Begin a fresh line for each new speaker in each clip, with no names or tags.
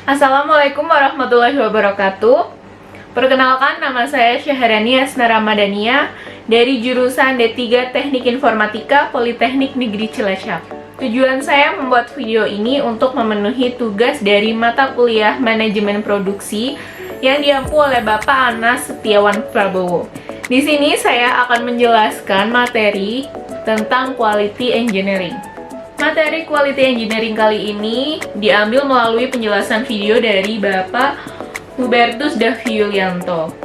Assalamualaikum warahmatullahi wabarakatuh. Perkenalkan, nama saya Syahrani Asna Ramadhania dari jurusan D3 Teknik Informatika Politeknik Negeri Cilacap. Tujuan saya membuat video ini untuk memenuhi tugas dari mata kuliah Manajemen Produksi yang diampu oleh Bapak Anas Setiawan Prabowo. Di sini saya akan menjelaskan materi tentang Quality Engineering. Materi Quality Engineering kali ini diambil melalui penjelasan video dari Bapak Hubertus Davyulyanto.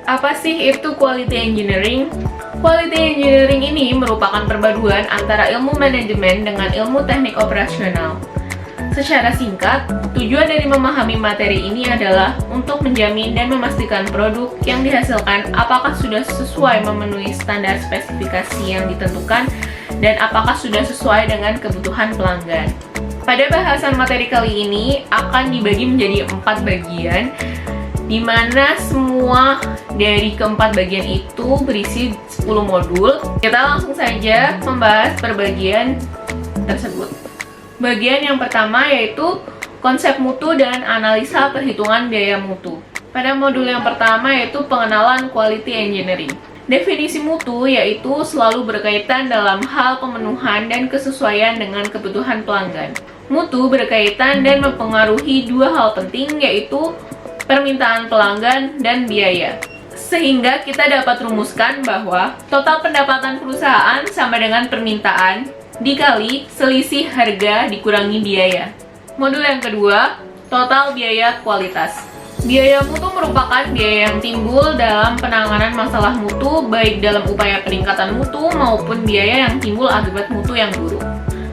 Apa sih itu Quality Engineering? Quality Engineering ini merupakan perpaduan antara ilmu manajemen dengan ilmu teknik operasional. Secara singkat, tujuan dari memahami materi ini adalah untuk menjamin dan memastikan produk yang dihasilkan apakah sudah sesuai memenuhi standar spesifikasi yang ditentukan dan apakah sudah sesuai dengan kebutuhan pelanggan. Pada bahasan materi kali ini akan dibagi menjadi 4 bagian, di mana semua dari keempat bagian itu berisi 10 modul. Kita langsung saja membahas per bagian tersebut. Bagian yang pertama yaitu konsep mutu dan analisa perhitungan biaya mutu. Pada modul yang pertama yaitu pengenalan Quality Engineering. Definisi mutu yaitu selalu berkaitan dalam hal pemenuhan dan kesesuaian dengan kebutuhan pelanggan. Mutu berkaitan dan mempengaruhi dua hal penting yaitu permintaan pelanggan dan biaya. Sehingga kita dapat rumuskan bahwa total pendapatan perusahaan sama dengan permintaan dikali selisih harga dikurangi biaya. Modul yang kedua, total biaya kualitas. Biaya mutu merupakan biaya yang timbul dalam penanganan masalah mutu, baik dalam upaya peningkatan mutu maupun biaya yang timbul akibat mutu yang buruk.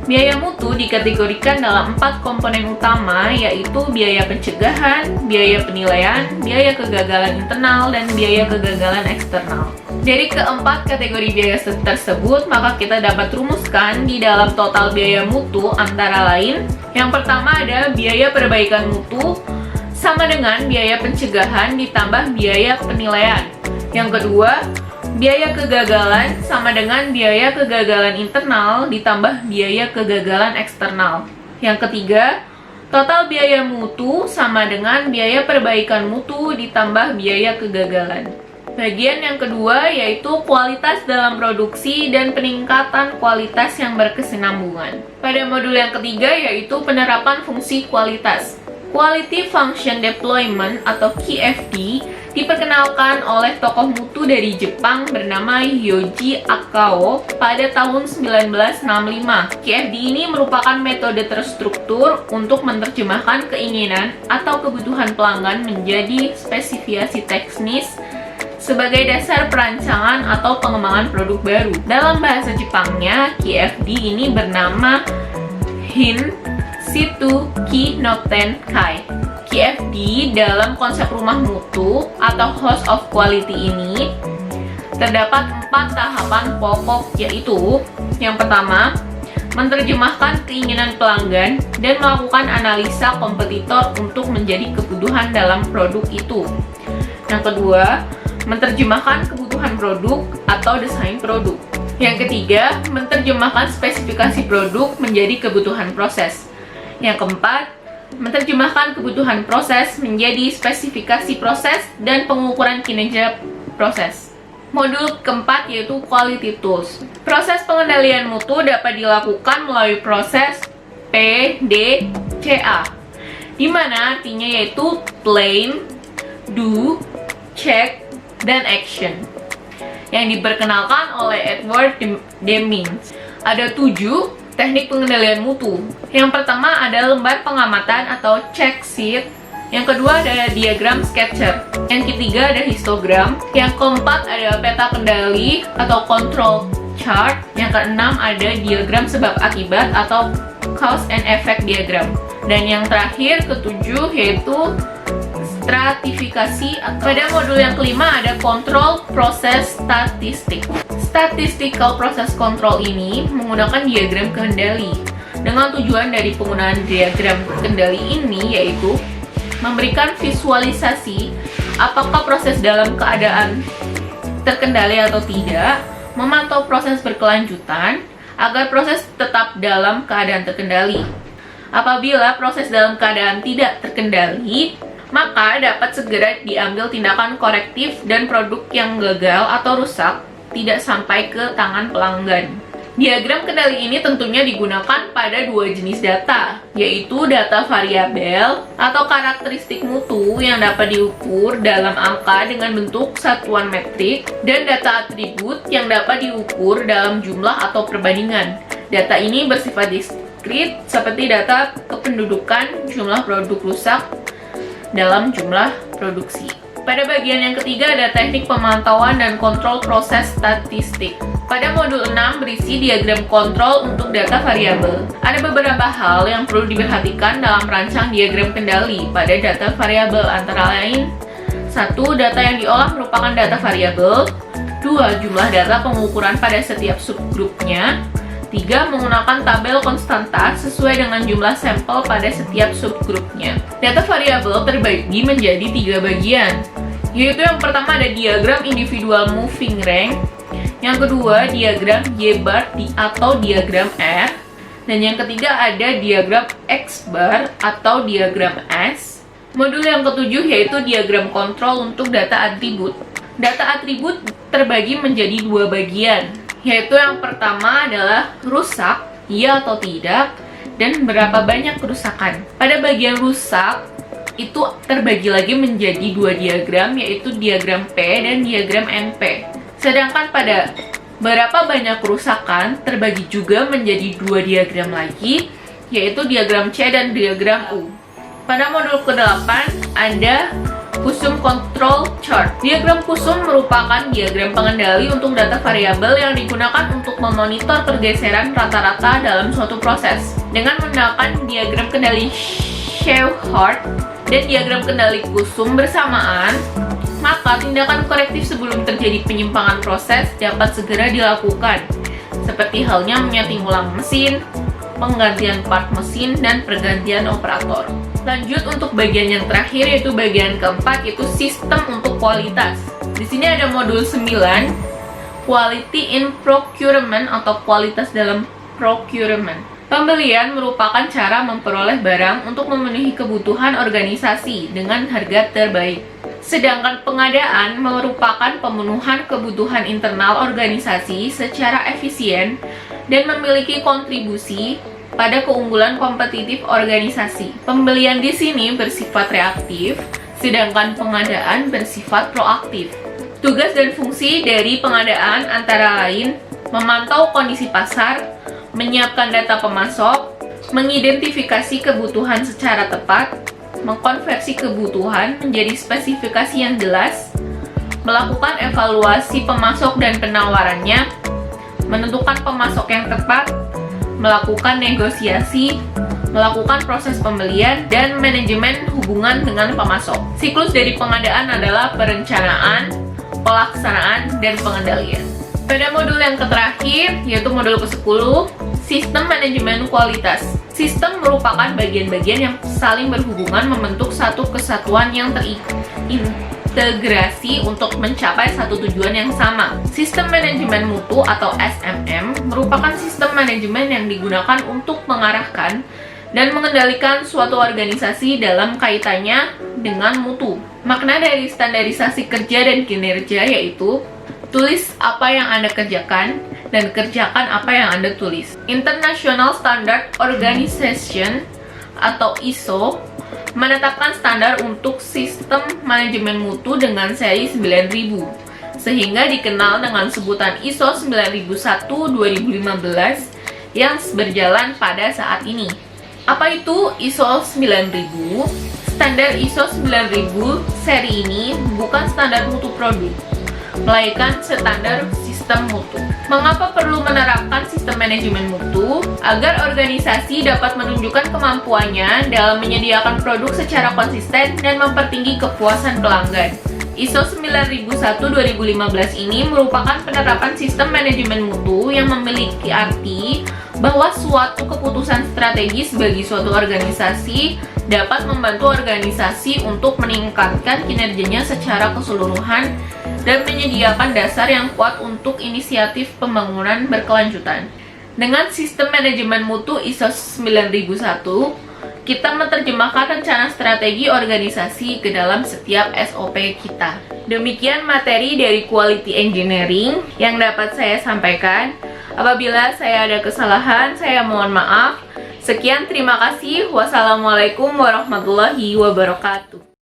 Biaya mutu dikategorikan dalam 4 komponen utama, yaitu biaya pencegahan, biaya penilaian, biaya kegagalan internal, dan biaya kegagalan eksternal. Dari keempat kategori biaya tersebut, maka kita dapat rumuskan di dalam total biaya mutu antara lain. Yang pertama ada biaya perbaikan mutu, sama dengan biaya pencegahan ditambah biaya penilaian. Yang kedua, biaya kegagalan sama dengan biaya kegagalan internal ditambah biaya kegagalan eksternal. Yang ketiga, total biaya mutu sama dengan biaya perbaikan mutu ditambah biaya kegagalan. Bagian yang kedua yaitu kualitas dalam produksi dan peningkatan kualitas yang berkesinambungan. Pada modul yang ketiga yaitu penerapan fungsi kualitas. Quality Function Deployment atau QFD diperkenalkan oleh tokoh mutu dari Jepang bernama Yoji Akao pada tahun 1965. QFD ini merupakan metode terstruktur untuk menerjemahkan keinginan atau kebutuhan pelanggan menjadi spesifikasi teknis sebagai dasar perancangan atau pengembangan produk baru. Dalam bahasa Jepangnya, QFD ini bernama Hin Situ Ki Noten Kai. QFD dalam konsep rumah mutu atau House of Quality ini terdapat 4 tahapan pokok, yaitu yang pertama, menerjemahkan keinginan pelanggan dan melakukan analisa kompetitor untuk menjadi kebutuhan dalam produk itu. Yang kedua, menerjemahkan kebutuhan produk atau desain produk. Yang ketiga, menerjemahkan spesifikasi produk menjadi kebutuhan proses. Yang keempat, menerjemahkan kebutuhan proses menjadi spesifikasi proses dan pengukuran kinerja proses. Modul keempat yaitu Quality Tools. Proses pengendalian mutu dapat dilakukan melalui proses PDCA, di mana artinya yaitu Plan, Do, Check, dan Action, yang diperkenalkan oleh Edward Deming. Ada 7 teknik pengendalian mutu. Yang pertama ada lembar pengamatan atau check sheet. Yang kedua ada diagram sketcher. Yang ketiga ada histogram. Yang keempat ada peta kendali atau control chart. Yang keenam ada diagram sebab akibat atau cause and effect diagram. Dan yang terakhir ketujuh yaitu stratifikasi. Pada modul yang kelima ada control proses statistik. Statistical process control ini menggunakan diagram kendali. Dengan tujuan dari penggunaan diagram kendali ini yaitu memberikan visualisasi apakah proses dalam keadaan terkendali atau tidak, memantau proses berkelanjutan agar proses tetap dalam keadaan terkendali. Apabila proses dalam keadaan tidak terkendali, maka dapat segera diambil tindakan korektif dan produk yang gagal atau rusak tidak sampai ke tangan pelanggan. Diagram kendali ini tentunya digunakan pada dua jenis data, yaitu data variabel atau karakteristik mutu yang dapat diukur dalam angka dengan bentuk satuan metrik, dan data atribut yang dapat diukur dalam jumlah atau perbandingan. Data ini bersifat diskrit seperti data kependudukan, jumlah produk rusak dalam jumlah produksi. Pada bagian yang ketiga ada teknik pemantauan dan kontrol proses statistik. Pada modul 6 berisi diagram kontrol untuk data variabel. Ada beberapa hal yang perlu diperhatikan dalam merancang diagram kendali pada data variabel, antara lain: 1. Data yang diolah merupakan data variabel. 2. Jumlah data pengukuran pada setiap subgrupnya. 3. Menggunakan tabel konstanta sesuai dengan jumlah sampel pada setiap subgrupnya. Data variabel terbagi menjadi 3 bagian, yaitu yang pertama ada diagram individual moving rank, yang kedua diagram Y-bar atau diagram R, dan yang ketiga ada diagram X-bar atau diagram S. Modul yang ketujuh yaitu diagram kontrol untuk data atribut. Data atribut terbagi menjadi 2 bagian, yaitu yang pertama adalah rusak, iya atau tidak, dan berapa banyak kerusakan. Pada bagian rusak, itu terbagi lagi menjadi 2 diagram, yaitu diagram P dan diagram NP. Sedangkan pada berapa banyak kerusakan, terbagi juga menjadi 2 diagram lagi, yaitu diagram C dan diagram U. Pada modul ke-8, ada Kusum Control Chart. Diagram kusum merupakan diagram pengendali untuk data variabel yang digunakan untuk memonitor pergeseran rata-rata dalam suatu proses. Dengan menggunakan diagram kendali Shewhart dan diagram kendali kusum bersamaan, maka tindakan korektif sebelum terjadi penyimpangan proses dapat segera dilakukan, seperti halnya menyeting ulang mesin, penggantian part mesin, dan pergantian operator. Lanjut untuk bagian yang terakhir, yaitu bagian keempat, yaitu sistem untuk kualitas. Di sini ada modul 9, Quality in Procurement atau kualitas dalam procurement. Pembelian merupakan cara memperoleh barang untuk memenuhi kebutuhan organisasi dengan harga terbaik. Sedangkan pengadaan merupakan pemenuhan kebutuhan internal organisasi secara efisien dan memiliki kontribusi pada keunggulan kompetitif organisasi. Pembelian di sini bersifat reaktif, sedangkan pengadaan bersifat proaktif. Tugas dan fungsi dari pengadaan antara lain memantau kondisi pasar, menyiapkan data pemasok, mengidentifikasi kebutuhan secara tepat, mengkonversi kebutuhan menjadi spesifikasi yang jelas, melakukan evaluasi pemasok dan penawarannya, menentukan pemasok yang tepat, melakukan negosiasi, melakukan proses pembelian, dan manajemen hubungan dengan pemasok. Siklus dari pengadaan adalah perencanaan, pelaksanaan, dan pengendalian. Pada modul yang terakhir, yaitu modul ke-10, Sistem Manajemen Kualitas. Sistem merupakan bagian-bagian yang saling berhubungan membentuk satu kesatuan yang terintegrasi untuk mencapai satu tujuan yang sama. Sistem Manajemen Mutu atau SMM merupakan sistem manajemen yang digunakan untuk mengarahkan dan mengendalikan suatu organisasi dalam kaitannya dengan mutu. Makna dari standarisasi kerja dan kinerja yaitu tulis apa yang Anda kerjakan dan kerjakan apa yang Anda tulis. International Standard Organization atau ISO menetapkan standar untuk sistem manajemen mutu dengan seri 9000, sehingga dikenal dengan sebutan ISO 9001-2015 yang berjalan pada saat ini. Apa itu ISO 9000? Standar ISO 9000 seri ini bukan standar mutu produk, melainkan standar sistem mutu. Mengapa perlu menerapkan sistem manajemen mutu? Agar organisasi dapat menunjukkan kemampuannya dalam menyediakan produk secara konsisten dan mempertinggi kepuasan pelanggan. ISO 9001-2015 ini merupakan penerapan sistem manajemen mutu yang memiliki arti bahwa suatu keputusan strategis bagi suatu organisasi dapat membantu organisasi untuk meningkatkan kinerjanya secara keseluruhan dan menyediakan dasar yang kuat untuk inisiatif pembangunan berkelanjutan. Dengan sistem manajemen mutu ISO 9001, kita menerjemahkan rencana strategi organisasi ke dalam setiap SOP kita. Demikian materi dari Quality Engineering yang dapat saya sampaikan. Apabila saya ada kesalahan, saya mohon maaf. Sekian, terima kasih. Wassalamualaikum warahmatullahi wabarakatuh.